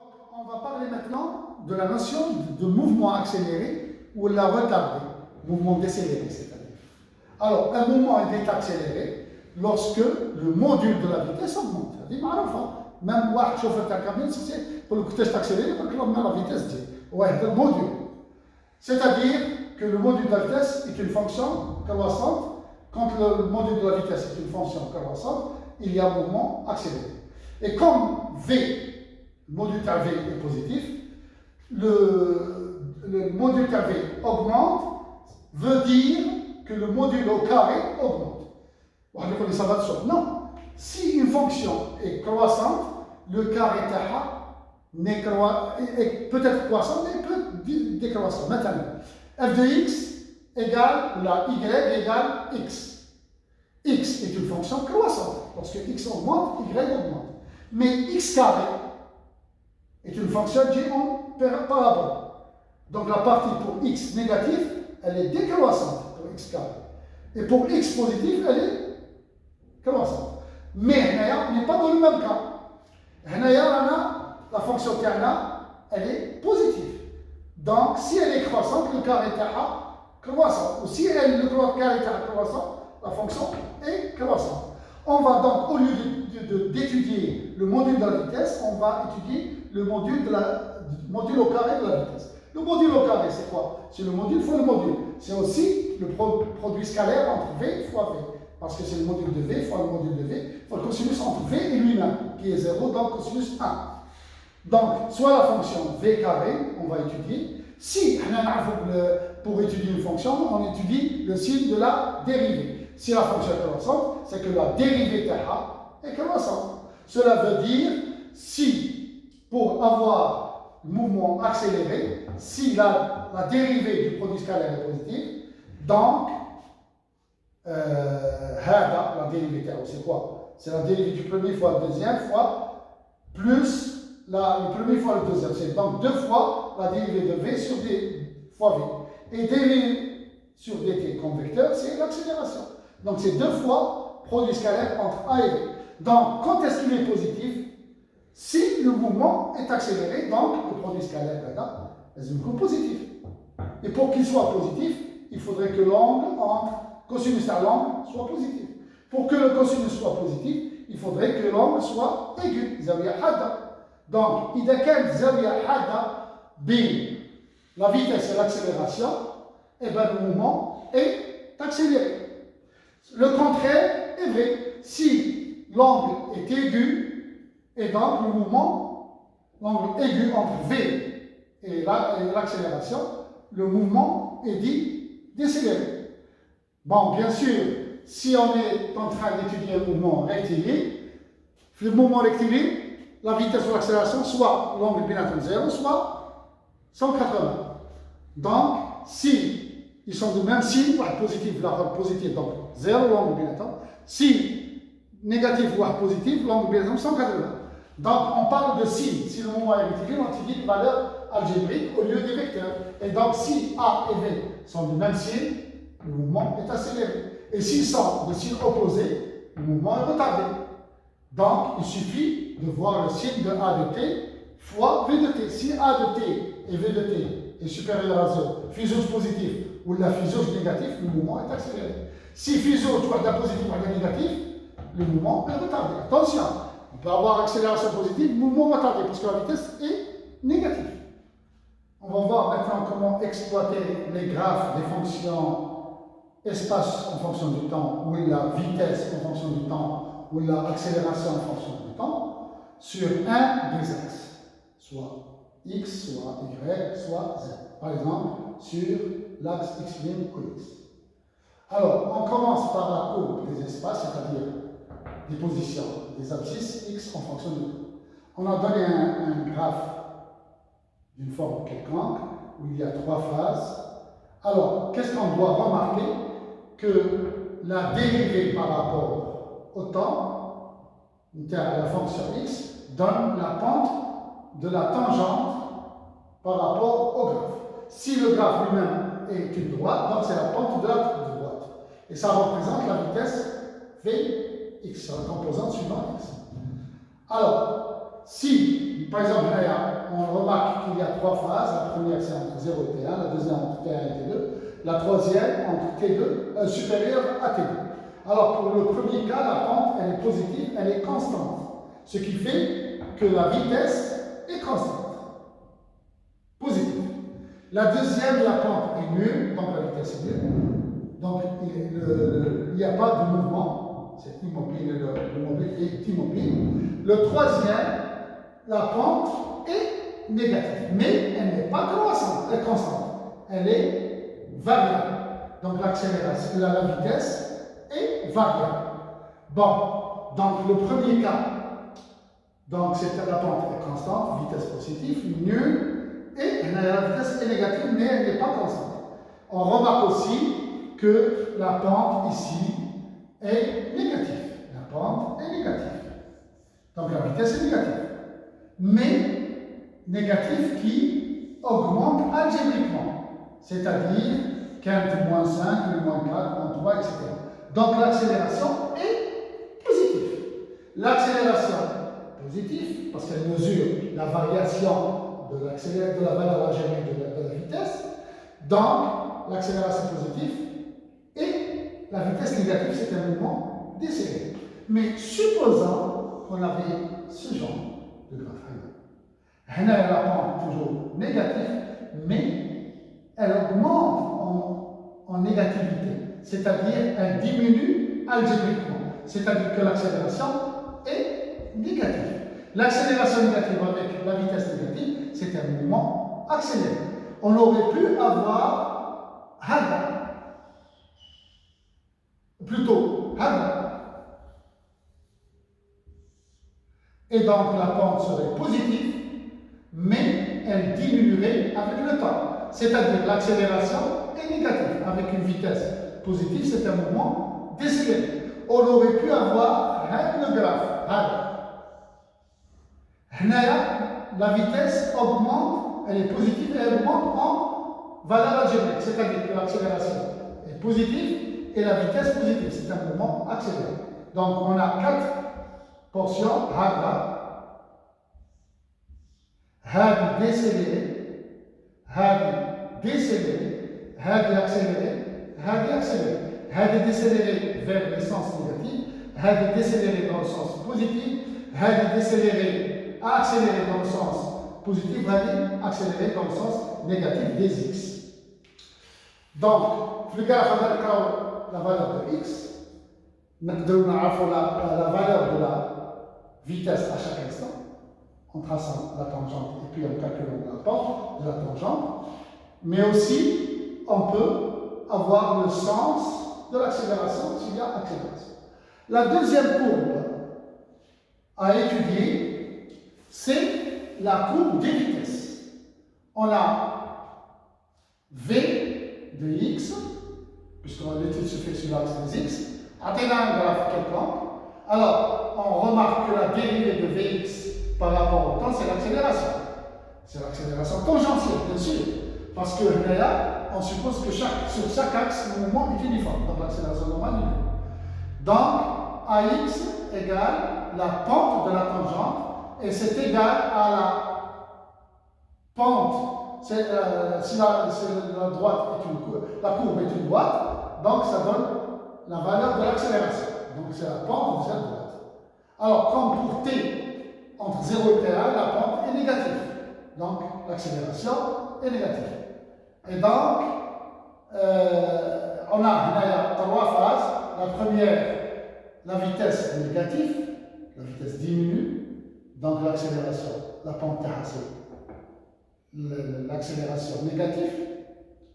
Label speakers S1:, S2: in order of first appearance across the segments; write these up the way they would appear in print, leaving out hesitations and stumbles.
S1: Donc, on va parler maintenant de la notion de mouvement accéléré ou la retardé, mouvement décéléré, c'est-à-dire. Alors, un mouvement est accéléré lorsque le module de la vitesse augmente. C'est-à-dire, même واحد chauffeur تاع camion, c'est pour le côté accéléré, parce que la vitesse dit, ouais, le module. C'est-à-dire que le module de la vitesse est une fonction croissante. Quand le module de la vitesse est une fonction croissante, il y a un mouvement accéléré. Et comme V, le module de V est positif, le module de V augmente, veut dire que le module au carré augmente. Ça va de soi. Non. Si une fonction est croissante, le carré est peut-être croissant, mais peut décroissant. Maintenant, f de x égale, la y égale x. X est une fonction croissante. Lorsque x augmente, y augmente. Mais x carré est une fonction qui en parabole. Donc la partie pour x négatif, elle est décroissante pour x carré. Et pour x positif, elle est croissante. Mais on n'est pas dans le même cas. La fonction tierna, elle est positive. Donc si elle est croissante, le carré est croissant. Ou si le carré est croissant, la fonction est croissante. On va donc, au lieu d'étudier le module de la vitesse, on va étudier le module au carré de la vitesse. Le module au carré, c'est quoi? C'est le module fois le module. C'est aussi le produit scalaire entre V fois V. Parce que c'est le module de V fois le module de V, fois le cosinus entre V et lui-même, qui est 0, donc cosinus 1. Donc, soit la fonction V carré, on va étudier. Si, pour étudier une fonction, on étudie le signe de la dérivée. Si la fonction est croissante, c'est que la dérivée est croissante. Cela veut dire, si, pour avoir le mouvement accéléré, si la dérivée du produit scalaire est positive, donc, la dérivée, c'est quoi? C'est la dérivée du premier fois le deuxième fois, plus le premier fois le deuxième. C'est donc 2 fois la dérivée de V sur D fois V. Et dérivée sur dt comme vecteur, c'est l'accélération. Donc c'est 2 fois produit scalaire entre A et V. Donc quand est-ce qu'il est positif? Si le mouvement est accéléré, donc le produit scalaire est un positif. Et pour qu'il soit positif, il faudrait que l'angle entre cosinus à l'angle soit positif. Pour que le cosinus soit positif, il faudrait que l'angle soit aigu. زاوية حادة. Donc, إذا كانت زاوية حادة بين la vitesse et l'accélération, eh bien le mouvement est accéléré. Le contraire est vrai. Si l'angle est aigu, et donc le mouvement, l'angle aigu entre V et l'accélération, le mouvement est dit décéléré. Bon, bien sûr, si on est en train d'étudier un mouvement rectiligne, le mouvement rectiligne, la vitesse ou l'accélération, soit l'angle binatum 0, soit 180. Donc, si ils sont du même signe, positif, positif, donc 0 l'angle binatum. Si négatif ou positif, l'angle binatum 180. Donc, on parle de signe. Si le mouvement est rectiligne, on étudie une valeur algébrique au lieu des vecteurs. Et donc, si A et V sont du même signe, le mouvement est accéléré. Et s'ils sont de signes opposés, le mouvement est retardé. Donc, il suffit de voir le signe de A de t fois V de t. Si A de t et V de t est supérieur à 0, physios positif ou la physios négatif, le mouvement est accéléré. Si physios est positif ou négatif, le mouvement est retardé. Attention, on peut avoir accélération positive, mouvement retardé, parce que la vitesse est négative. On va voir maintenant comment exploiter les graphes des fonctions espace en fonction du temps, ou la vitesse en fonction du temps, ou l'accélération en fonction du temps, sur un des axes, soit x, soit y, soit z. Par exemple, sur l'axe x' ou x. Alors, on commence par la courbe des espaces, c'est-à-dire des positions des abscisses x en fonction du temps. On a donné un graphe d'une forme quelconque, où il y a 3 phases. Alors, qu'est-ce qu'on doit remarquer? Que la dérivée par rapport au temps, la fonction x, donne la pente de la tangente par rapport au graphe. Si le graphe lui-même est une droite, donc c'est la pente de la droite. Et ça représente la vitesse Vx, la composante suivante x. Alors, si par exemple, on remarque qu'il y a trois phases. La première, c'est entre 0 et T1, la deuxième entre T1 et T2, la troisième entre T2 supérieure à T2. Alors, pour le premier cas, la pente, elle est positive, elle est constante. Ce qui fait que la vitesse est constante. Positive. La deuxième, la pente est nulle, donc la vitesse est nulle. Donc, il n'y a pas de mouvement, c'est immobile, le mobile est immobile. Le troisième, la pente est négative, mais elle n'est pas croissante, elle est constante, elle est variable. Donc, l'accélération, la vitesse est variable. Bon, donc le premier cas, donc la pente est constante, vitesse positive, nulle, et la vitesse est négative, mais elle n'est pas constante. On remarque aussi que la pente ici est négative. La pente est négative. Donc la vitesse est négative. Mais négative qui augmente algébriquement. C'est-à-dire qu'un moins 5, moins 4, moins 3, etc. Donc l'accélération est positive. L'accélération positive, parce qu'elle mesure la variation de la valeur algébrique de la vitesse. Donc l'accélération positive. Et la vitesse négative, c'est un mouvement décéléré. Mais supposons qu'on avait ce genre de graphe. Elle a la pente toujours négative, mais elle augmente en négativité. C'est-à-dire, elle diminue algébriquement. C'est-à-dire que l'accélération est négative. L'accélération négative avec la vitesse négative, c'est un mouvement accéléré. On aurait pu avoir Hada. Plutôt, et donc la pente serait positive, mais elle diminuerait avec le temps. C'est-à-dire l'accélération est négative. Avec une vitesse positive, c'est un mouvement décéléré. On aurait pu avoir le graphe. La vitesse augmente, elle est positive et elle augmente en valeur algébrique. C'est-à-dire que l'accélération est positive et la vitesse positive, c'est un mouvement accéléré. Donc on a 4 portions, hadi décéléré, hadi accéléré, hadi accéléré. Hadi décéléré vers le sens négatif, hadi décéléré dans le sens positif, hadi décéléré accéléré dans le sens positif, hadi accéléré dans le sens négatif des x. Donc, le cas la valeur de x, nous avons la valeur de la vitesse à chaque instant, en traçant la tangente et puis en calculant la pente de la tangente, mais aussi on peut avoir le sens de l'accélération s'il y a accélération. La deuxième courbe à étudier, c'est la courbe des vitesses. On a V de x, puisque l'étude se fait sur l'axe des x, atteint un graphe quelconque. Alors, on remarque que la dérivée de Vx par rapport au temps, c'est l'accélération. C'est l'accélération tangentielle, bien sûr. Parce que là, on suppose que sur chaque axe, le mouvement est uniforme. Donc, l'accélération normale est nulle. Donc, AX égale la pente de la tangente, et c'est égal à la pente. Si la droite est la courbe est une droite, donc ça donne la valeur de l'accélération. Donc c'est la pente de cette droite. Alors, comme pour t entre 0 et t1, la pente est négative. Donc l'accélération est négative. Et donc, on a 3 phases. La première, la vitesse est négative, la vitesse diminue. Donc l'accélération, la pente terrassée. L'accélération négative,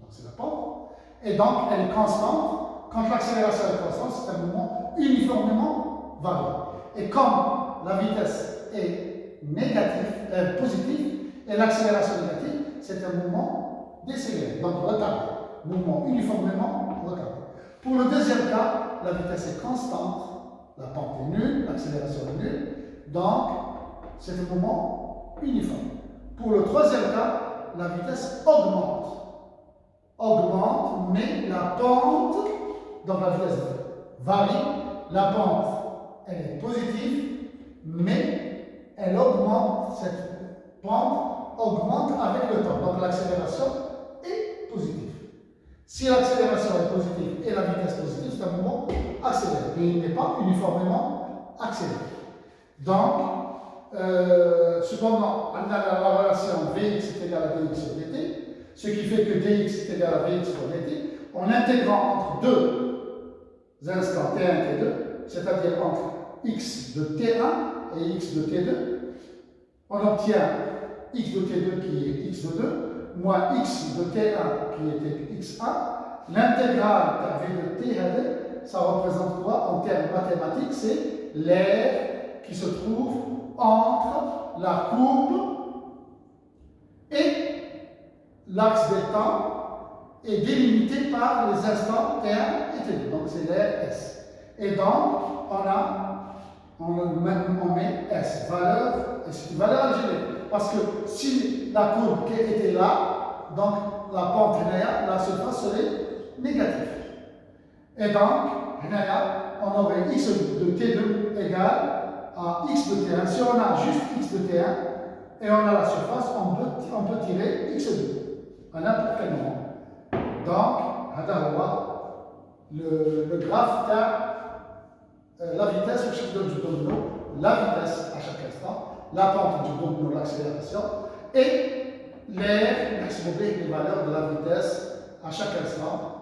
S1: donc c'est la pente, et donc elle est constante. Quand l'accélération est constante, c'est un mouvement uniformément variable. Et comme la vitesse est négative, positive, et l'accélération négative, c'est un mouvement décéléré, donc retardé, mouvement uniformément retardé. Pour le deuxième cas, la vitesse est constante, la pente est nulle, l'accélération est nulle, donc c'est un mouvement uniforme. Pour le troisième cas, la vitesse augmente. Augmente, mais la pente, donc la vitesse varie, la pente, elle est positive, mais elle augmente avec le temps. Donc l'accélération est positive. Si l'accélération est positive et la vitesse positive, c'est un mouvement accéléré. Mais il n'est pas uniformément accéléré. Donc, cependant, on a la relation Vx est égale à dx sur dt, ce qui fait que dx est égal à Vx sur dt, en intégrant entre deux instants t1 et t2, c'est-à-dire entre x de t1 et x de t2, on obtient x de t2 qui est x de 2, moins x de t1 qui était x1. L'intégrale v de t, ça représente quoi en termes mathématiques? C'est l'air qui se trouve entre la courbe et l'axe des temps est délimité par les instants T1 et T2. Donc c'est l'air S. Et donc on met S, valeur, et c'est une valeur algébrique. Parce que si la courbe qui était là, donc la pente la surface serait négative. Et donc, on aurait x de T2 égale à x de T1. Si on a juste x de T1 et on a la surface, on peut tirer x2 à n'importe quel moment. Donc, le graphe de la vitesse au chef du domino, la vitesse à chaque instant, la pente du domino, l'accélération, et l'air, les valeurs de la vitesse à chaque instant.